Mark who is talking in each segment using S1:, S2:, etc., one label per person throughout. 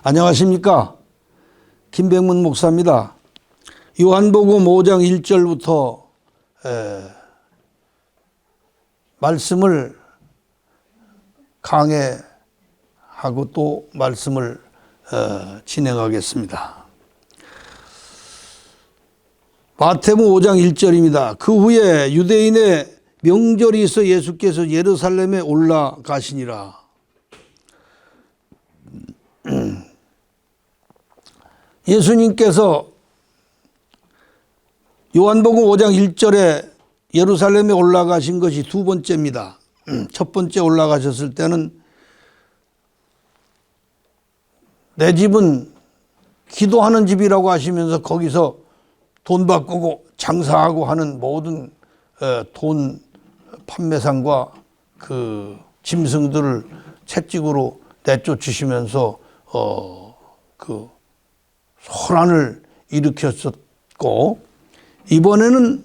S1: 안녕하십니까. 김백문 목사입니다. 요한복음 5장 1절부터 말씀을 강해하고 또 말씀을 진행하겠습니다. 마태복음 5장 1절입니다. 그 후에 유대인의 명절이 있어 예수께서 예루살렘에 올라가시니라. 예수님께서 요한복음 5장 1절에 예루살렘에 올라가신 것이 두 번째입니다. 첫 번째 올라가셨을 때는 내 집은 기도하는 집이라고 하시면서 거기서 돈 바꾸고 장사하고 하는 모든 돈 판매상과 그 짐승들을 채찍으로 내쫓으시면서 그 소란을 일으켰었고, 이번에는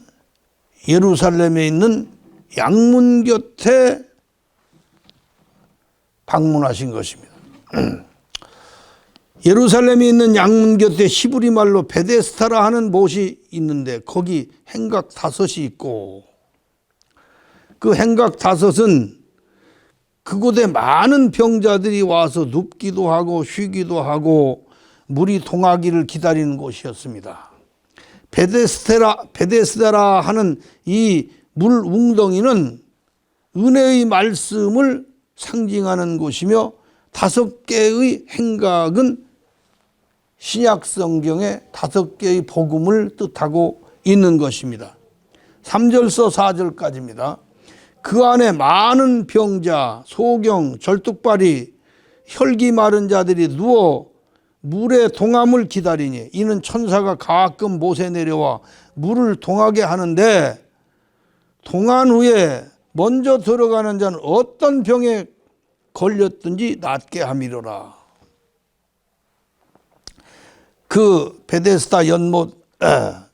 S1: 예루살렘에 있는 양문 곁에 방문하신 것입니다. 예루살렘에 있는 양문 곁에 히브리 말로 베데스다라 하는 못이 있는데 거기 행각 5이 있고, 그 행각 5은 그곳에 많은 병자들이 와서 눕기도 하고 쉬기도 하고 물이 동하기를 기다리는 곳이었습니다. 베데스다라 하는 이 물 웅덩이는 은혜의 말씀을 상징하는 곳이며 5개의 행각은 신약 성경의 5개의 복음을 뜻하고 있는 것입니다. 3절서 4절까지입니다. 그 안에 많은 병자, 소경, 절뚝발이, 혈기 마른 자들이 누워 물의 동함을 기다리니 이는 천사가 가끔 못에 내려와 물을 동하게 하는데, 동한 후에 먼저 들어가는 자는 어떤 병에 걸렸든지 낫게 함이로라. 그 베데스다 연못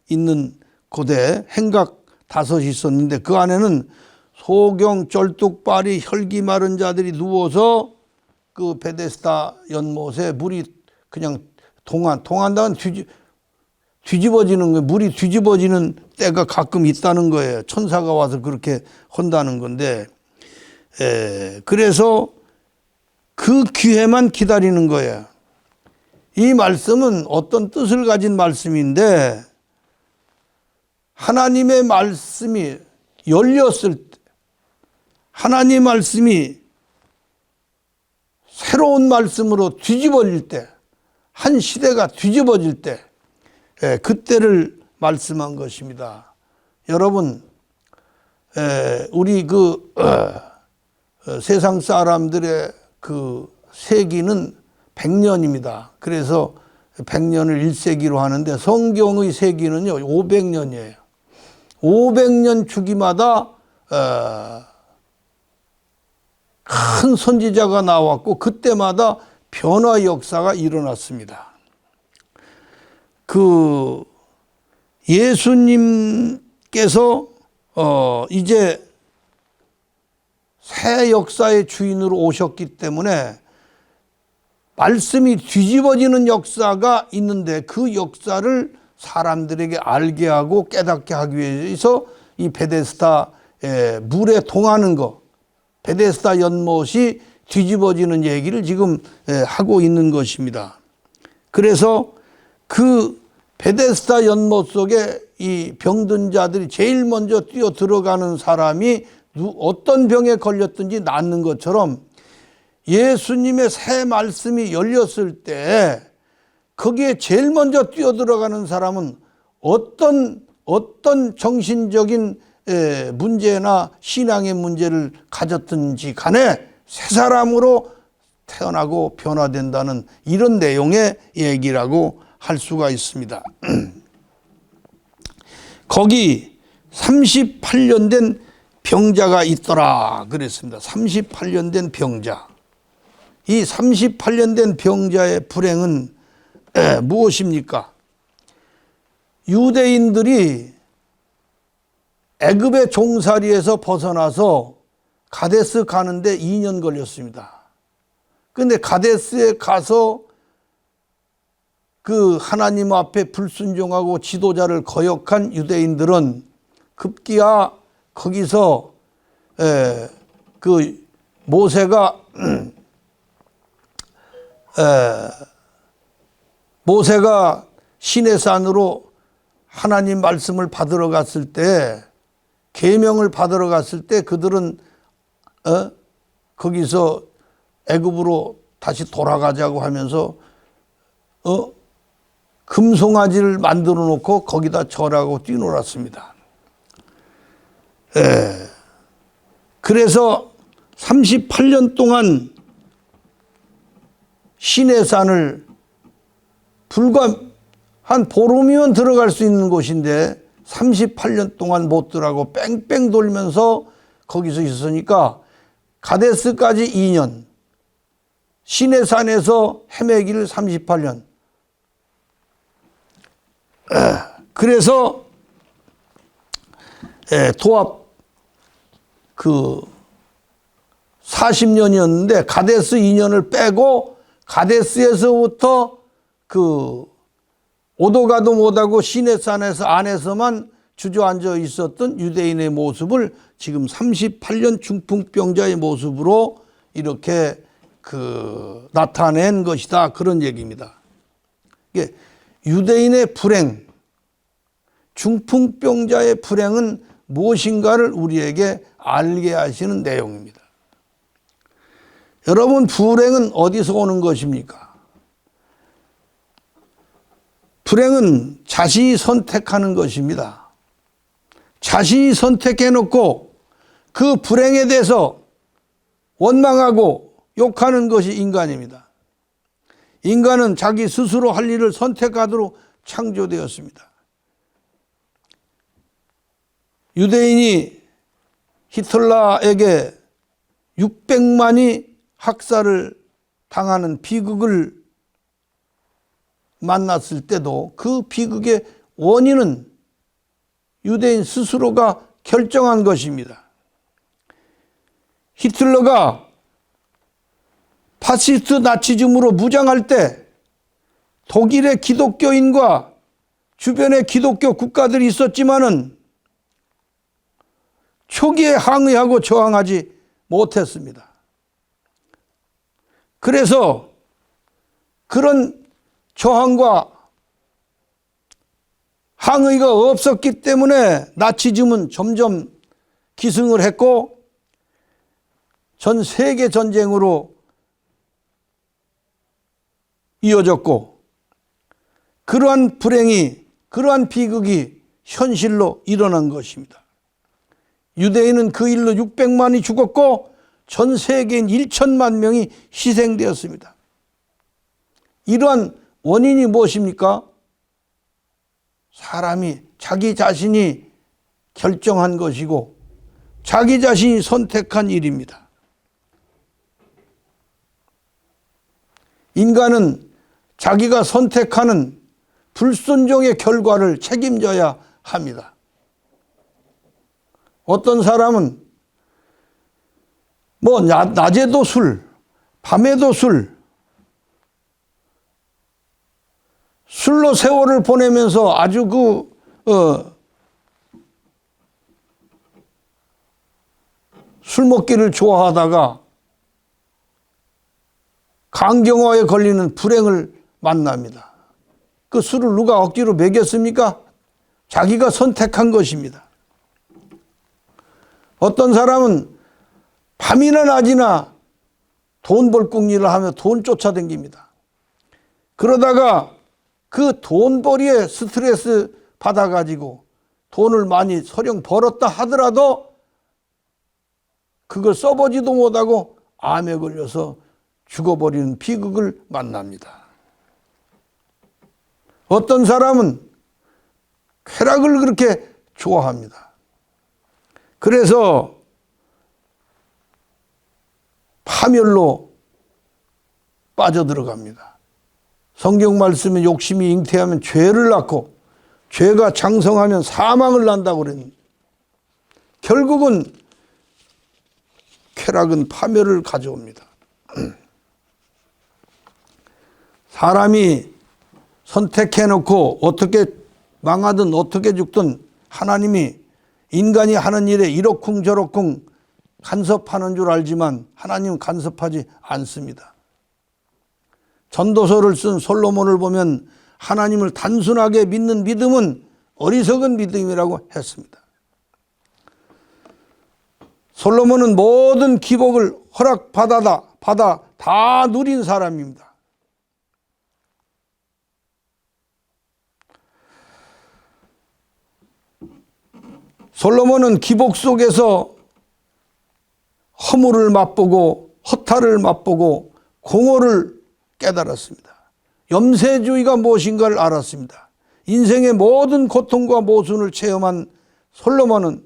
S1: 있는 곳에 행각 5이 있었는데 그 안에는 소경, 쩔뚝발이, 혈기 마른 자들이 누워서 그 베데스다 연못에 물이 그냥 동한다는 뒤집어지는 거예요. 물이 뒤집어지는 때가 가끔 있다는 거예요. 천사가 와서 그렇게 한다는 건데, 그래서 그 기회만 기다리는 거예요. 이 말씀은 어떤 뜻을 가진 말씀인데, 하나님의 말씀이 열렸을 때, 하나님의 말씀이 새로운 말씀으로 뒤집어질 때, 한 시대가 뒤집어질 때, 그때를 말씀한 것입니다. 여러분, 우리 세상 사람들의 그 세기는 100년입니다. 그래서 100년을 1세기로 하는데 성경의 세기는요 500년이에요. 500년 주기마다 큰 선지자가 나왔고 그때마다 변화 역사가 일어났습니다. 그 예수님께서 이제 새 역사의 주인으로 오셨기 때문에 말씀이 뒤집어지는 역사가 있는데 그 역사를 사람들에게 알게 하고 깨닫게 하기 위해서 이 베데스다 물에 동하는 것, 베데스다 연못이 뒤집어지는 얘기를 지금 하고 있는 것입니다. 그래서 그 베데스다 연못 속에 이 병든 자들이 제일 먼저 뛰어 들어가는 사람이 어떤 병에 걸렸든지 낫는 것처럼 예수님의 새 말씀이 열렸을 때 거기에 제일 먼저 뛰어 들어가는 사람은 어떤 정신적인 문제나 신앙의 문제를 가졌든지 간에 새 사람으로 태어나고 변화된다는 이런 내용의 얘기라고 할 수가 있습니다. 거기 38년 된 병자가 있더라 그랬습니다. 38년 된 병자. 이 38년 된 병자의 불행은 무엇입니까? 유대인들이 애굽의 종살이에서 벗어나서 가데스 가는데 2년 걸렸습니다. 그런데 가데스에 가서 그 하나님 앞에 불순종하고 지도자를 거역한 유대인들은 급기야 거기서 그 모세가 시내산으로 하나님 말씀을 받으러 갔을 때, 계명을 받으러 갔을 때 그들은 거기서 애굽으로 다시 돌아가자고 하면서 금송아지를 만들어 놓고 거기다 절하고 뛰놀았습니다. 그래서 38년 동안 시내산을 불과 한 보름이면 들어갈 수 있는 곳인데 38년 동안 못 들어가고 뺑뺑 돌면서 거기서 있으니까 가데스까지 2년, 시내산에서 헤매기를 38년. 그래서 도합 40년이었는데 가데스 2년을 빼고 가데스에서부터 오도 가도 못하고 시내산에서 안에서만 주저앉아 있었던 유대인의 모습을 지금 38년 중풍병자의 모습으로 이렇게 나타낸 것이다, 그런 얘기입니다. 이게 유대인의 불행, 중풍병자의 불행은 무엇인가를 우리에게 알게 하시는 내용입니다. 여러분, 불행은 어디서 오는 것입니까? 불행은 자신이 선택하는 것입니다. 자신이 선택해놓고 그 불행에 대해서 원망하고 욕하는 것이 인간입니다. 인간은 자기 스스로 할 일을 선택하도록 창조되었습니다. 유대인이 히틀러에게 600만이 학살을 당하는 비극을 만났을 때도 그 비극의 원인은 유대인 스스로가 결정한 것입니다. 히틀러가 파시스트 나치즘으로 무장할 때 독일의 기독교인과 주변에 기독교 국가들이 있었지만은 초기에 항의하고 저항하지 못했습니다. 그래서 그런 저항과 항의가 없었기 때문에 나치즘은 점점 기승을 했고 전 세계 전쟁으로 이어졌고, 그러한 불행이, 그러한 비극이 현실로 일어난 것입니다. 유대인은 그 일로 600만이 죽었고 전 세계인 1천만 명이 희생되었습니다. 이러한 원인이 무엇입니까? 사람이 자기 자신이 결정한 것이고 자기 자신이 선택한 일입니다. 인간은 자기가 선택하는 불순종의 결과를 책임져야 합니다. 어떤 사람은 낮에도 술, 밤에도 술로 세월을 보내면서 아주 술 먹기를 좋아하다가 간경화에 걸리는 불행을 만납니다. 그 술을 누가 억지로 먹였습니까? 자기가 선택한 것입니다. 어떤 사람은 밤이나 낮이나 돈 벌 궁리를 하며 돈 쫓아다닙니다. 그러다가 그 돈벌이에 스트레스 받아가지고 돈을 많이 설령 벌었다 하더라도 그걸 써보지도 못하고 암에 걸려서 죽어버리는 비극을 만납니다. 어떤 사람은 쾌락을 그렇게 좋아합니다. 그래서 파멸로 빠져들어갑니다. 성경 말씀에 욕심이 잉태하면 죄를 낳고 죄가 장성하면 사망을 난다고 그랬는데 결국은 쾌락은 파멸을 가져옵니다. 사람이 선택해놓고 어떻게 망하든 어떻게 죽든 하나님이 인간이 하는 일에 이러쿵저러쿵 간섭하는 줄 알지만 하나님은 간섭하지 않습니다. 전도서를 쓴 솔로몬을 보면 하나님을 단순하게 믿는 믿음은 어리석은 믿음이라고 했습니다. 솔로몬은 모든 기복을 허락받아 다 누린 사람입니다. 솔로몬은 기복 속에서 허물을 맛보고 허탈을 맛보고 공허를 깨달았습니다. 염세주의가 무엇인가를 알았습니다. 인생의 모든 고통과 모순을 체험한 솔로몬은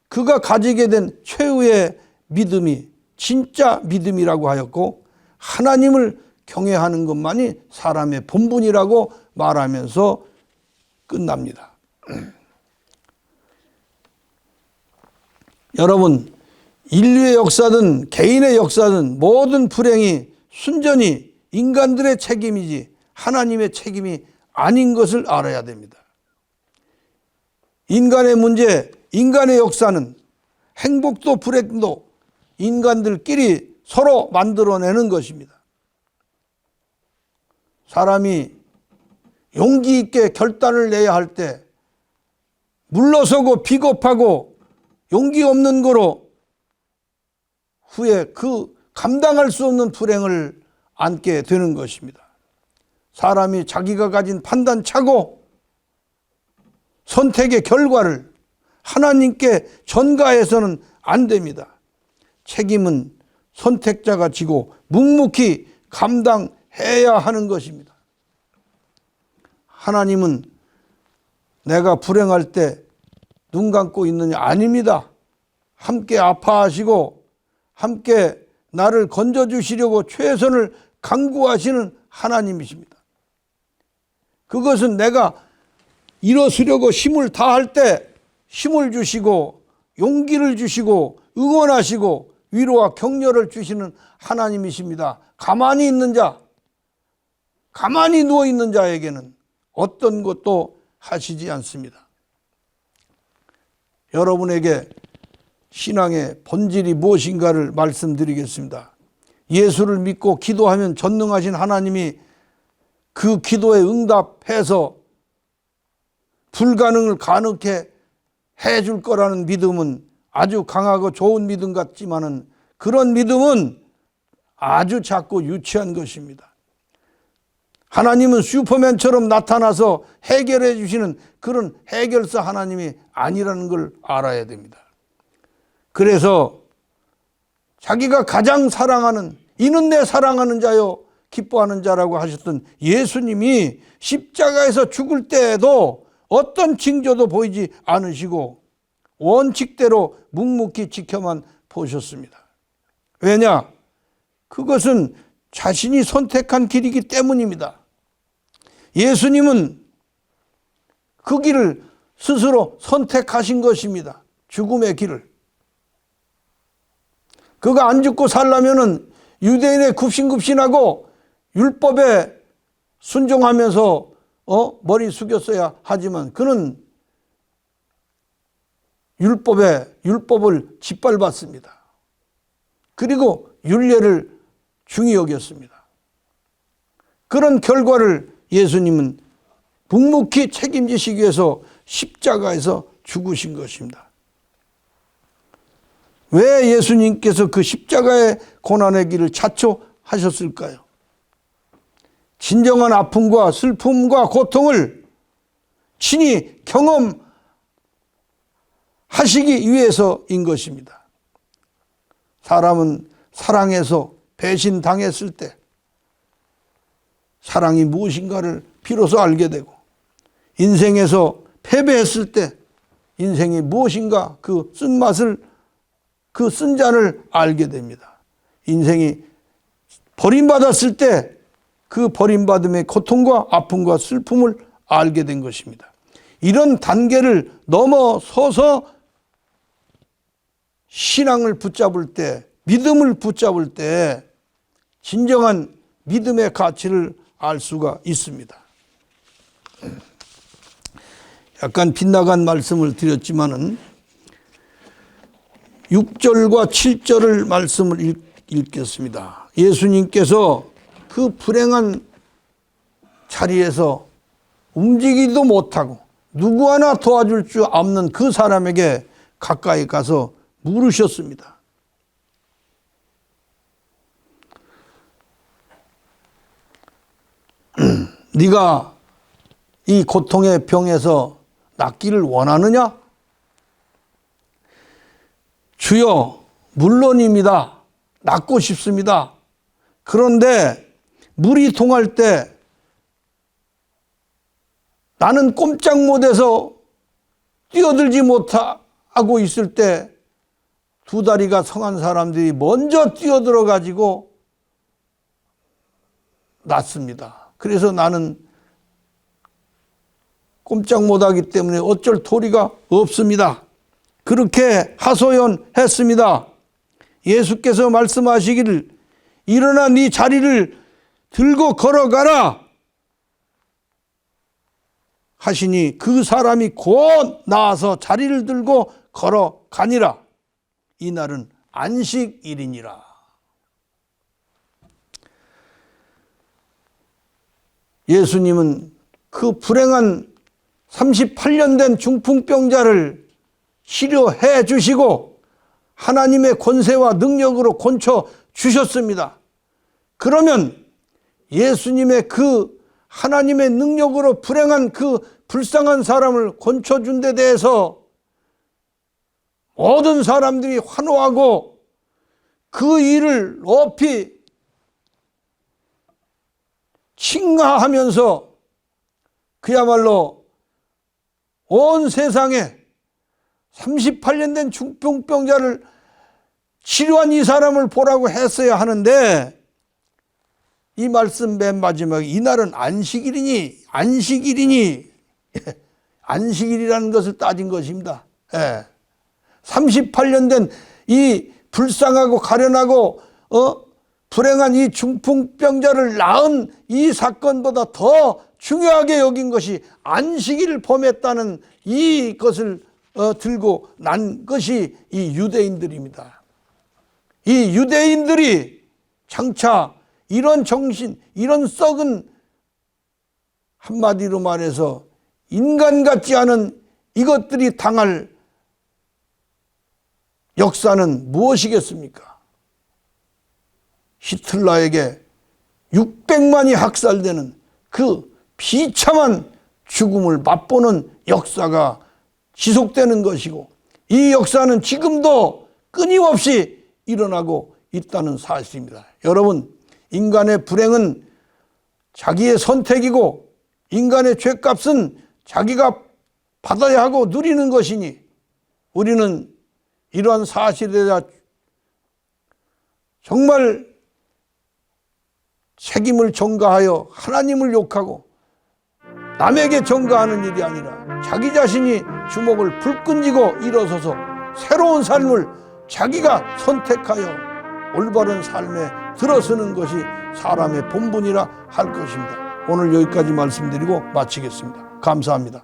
S1: 그가 가지게 된 최후의 믿음이 진짜 믿음이라고 하였고 하나님을 경외하는 것만이 사람의 본분이라고 말하면서 끝납니다. 여러분, 인류의 역사든 개인의 역사든 모든 불행이 순전히 인간들의 책임이지 하나님의 책임이 아닌 것을 알아야 됩니다. 인간의 문제, 인간의 역사는 행복도 불행도 인간들끼리 서로 만들어내는 것입니다. 사람이 용기 있게 결단을 내야 할 때 물러서고 비겁하고 용기 없는 거로 후에 그 감당할 수 없는 불행을 안게 되는 것입니다. 사람이 자기가 가진 판단착오, 선택의 결과를 하나님께 전가해서는 안 됩니다. 책임은 선택자가 지고 묵묵히 감당해야 하는 것입니다. 하나님은 내가 불행할 때 눈 감고 있느냐? 아닙니다. 함께 아파하시고 함께 나를 건져주시려고 최선을 강구하시는 하나님이십니다. 그것은 내가 일어서려고 힘을 다할 때 힘을 주시고 용기를 주시고 응원하시고 위로와 격려를 주시는 하나님이십니다. 가만히 있는 자, 가만히 누워있는 자에게는 어떤 것도 하시지 않습니다. 여러분에게 신앙의 본질이 무엇인가를 말씀드리겠습니다. 예수를 믿고 기도하면 전능하신 하나님이 그 기도에 응답해서 불가능을 가능케 해줄 거라는 믿음은 아주 강하고 좋은 믿음 같지만은 그런 믿음은 아주 작고 유치한 것입니다. 하나님은 슈퍼맨처럼 나타나서 해결해 주시는 그런 해결사 하나님이 아니라는 걸 알아야 됩니다. 그래서 자기가 가장 사랑하는 이는 내 사랑하는 자요 기뻐하는 자라고 하셨던 예수님이 십자가에서 죽을 때에도 어떤 징조도 보이지 않으시고 원칙대로 묵묵히 지켜만 보셨습니다. 왜냐? 그것은 자신이 선택한 길이기 때문입니다. 예수님은 그 길을 스스로 선택하신 것입니다. 죽음의 길을. 그가 안 죽고 살려면은 유대인의 굽신굽신하고 율법에 순종하면서 머리 숙였어야 하지만 그는 율법을 짓밟았습니다. 그리고 율례를 중히 여겼습니다. 그런 결과를 예수님은 묵묵히 책임지시기 위해서 십자가에서 죽으신 것입니다. 왜 예수님께서 그 십자가의 고난의 길을 자초하셨을까요? 진정한 아픔과 슬픔과 고통을 친히 경험하시기 위해서인 것입니다. 사람은 사랑해서 배신당했을 때 사랑이 무엇인가를 비로소 알게 되고 인생에서 패배했을 때 인생이 무엇인가 그 쓴맛을 그 쓴 잔을 알게 됩니다. 인생이 버림받았을 때 그 버림받음의 고통과 아픔과 슬픔을 알게 된 것입니다. 이런 단계를 넘어서서 신앙을 붙잡을 때, 믿음을 붙잡을 때 진정한 믿음의 가치를 알 수가 있습니다. 약간 빗나간 말씀을 드렸지만은 6절과 7절을 말씀을 읽겠습니다. 예수님께서 그 불행한 자리에서 움직이지도 못하고 누구 하나 도와줄 줄 없는 그 사람에게 가까이 가서 물으셨습니다. 네가 이 고통의 병에서 낫기를 원하느냐? 주여, 물론입니다. 낫고 싶습니다. 그런데 물이 동할 때 나는 꼼짝 못해서 뛰어들지 못하고 있을 때 두 다리가 성한 사람들이 먼저 뛰어들어 가지고 낫습니다. 그래서 나는 꼼짝 못하기 때문에 어쩔 도리가 없습니다. 그렇게 하소연했습니다. 예수께서 말씀하시기를 일어나 네 자리를 들고 걸어가라 하시니 그 사람이 곧 나와서 자리를 들고 걸어가니라. 이날은 안식일이니라. 예수님은 그 불행한 38년 된 중풍병자를 치료해 주시고 하나님의 권세와 능력으로 고쳐 주셨습니다. 그러면 예수님의 그 하나님의 능력으로 불행한 그 불쌍한 사람을 고쳐준 데 대해서 모든 사람들이 환호하고 그 일을 높이 칭하하면서 그야말로 온 세상에 38년 된 중풍병자를 치료한 이 사람을 보라고 했어야 하는데 이 말씀 맨 마지막에 이날은 안식일이니 안식일이라는 것을 따진 것입니다. 38년 된 이 불쌍하고 가련하고 불행한 이 중풍병자를 낳은 이 사건보다 더 중요하게 여긴 것이 안식일을 범했다는 이것을 들고 난 것이 이 유대인들입니다. 이 유대인들이 장차 이런 정신, 이런 썩은 한마디로 말해서 인간 같지 않은 이것들이 당할 역사는 무엇이겠습니까? 히틀러에게 600만이 학살되는 그 비참한 죽음을 맛보는 역사가 지속되는 것이고 이 역사는 지금도 끊임없이 일어나고 있다는 사실입니다. 여러분, 인간의 불행은 자기의 선택이고 인간의 죄값은 자기가 받아야 하고 누리는 것이니 우리는 이러한 사실에 대해 정말 책임을 전가하여 하나님을 욕하고 남에게 전가하는 일이 아니라 자기 자신이 주먹을 불끈쥐고 일어서서 새로운 삶을 자기가 선택하여 올바른 삶에 들어서는 것이 사람의 본분이라 할 것입니다. 오늘 여기까지 말씀드리고 마치겠습니다. 감사합니다.